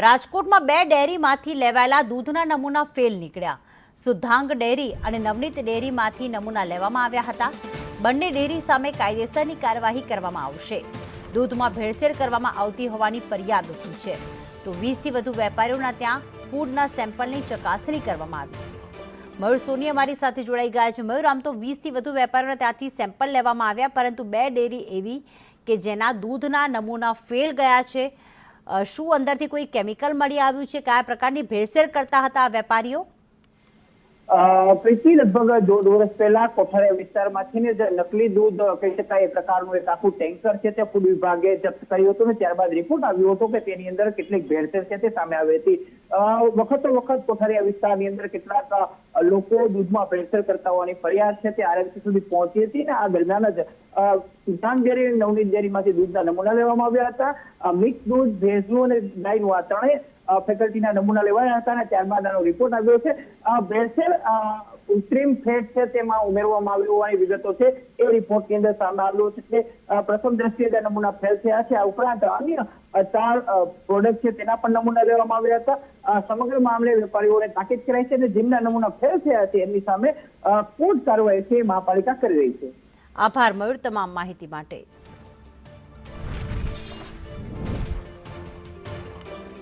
રાજકોટમાં બે ડેરીમાંથી લેવાયેલા દૂધના નમૂના ફેલ નીકળ્યા। સુધાંગ ડેરી અને નવનીત ડેરીમાંથી નમૂના લેવામાં આવ્યા હતા। બંને ડેરી સામે કાયદેસરની કાર્યવાહી કરવામાં આવશે। દૂધમાં ભેળસેળ કરવામાં આવતી હોવાની ફરિયાદ ઉઠી છે, તો 20થી વધુ વેપારીઓના ત્યાં ફૂડના સેમ્પલની ચકાસણી કરવામાં આવી છે। મયુર સોની અમારી સાથે જોડાઈ ગયા છે। મયુર, આમ તો 20થી વધુ વેપારીઓના ત્યાંથી સેમ્પલ લેવામાં આવ્યા, પરંતુ બે ડેરી એવી કે જેના દૂધના નમૂના ફેલ ગયા છે। શું અંદરથી કોઈ કેમિકલ મળી આવ્યું છે? કયા પ્રકારની ભેળસેળ કરતા હતા આ વેપારીઓ? પ્રીતિ, લગભગ 1.5 વર્ષ પહેલા કોઠારિયા વિસ્તારમાંથી જે નકલી દૂધ કહી શકાય એ પ્રકારનું એક આખું ટેન્કર છે તે ફૂડ વિભાગે જપ્ત કર્યું હતું અને ત્યારબાદ રિપોર્ટ આવ્યો હતો કે તેની અંદર કેટલીક ભેળસેળ છે તે સામે આવી હતી। વખતો વખત કોઠારિયા વિસ્તારની અંદર કેટલાક લોકો દૂધમાં ભેળસેળ કરતા હોવાની ફરિયાદ છે તે આરએમસી સુધી પહોંચી હતી અને આ દરમિયાન જ સુધાંગ ડેરી અને નવનીત ડેરીમાંથી દૂધના નમૂના લેવામાં આવ્યા હતા। મિક્સ દૂધ, ભેંસનું અને ગાયનું આ ત્રણેય ફેકલ્ટીના નમૂના લેવાયા હતા અને ત્યારબાદ આનો રિપોર્ટ આવ્યો છે। ભેળસેળ કૃત્રિમ ફેટ છે તેમાં ઉમેરવામાં આવ્યું હોવાની વિગતો છે એ રિપોર્ટની અંદર સામે આવ્યો છે કે પ્રથમ દ્રષ્ટિએ નમૂના ફેલ થયા છે। આ ઉપરાંત અન્ય 4 પ્રોડક્ટ છે તેના પણ નમૂના લેવામાં આવ્યા હતા। સમગ્ર મામલે વેપારીઓને તાકીદ કરાઈ છે અને જેમના નમૂના ફેલ થયા છે એમની સામે કોર્ટ કાર્યવાહી છે મહાપાલિકા કરી રહી છે। આભાર મયુર તમામ માહિતી માટે।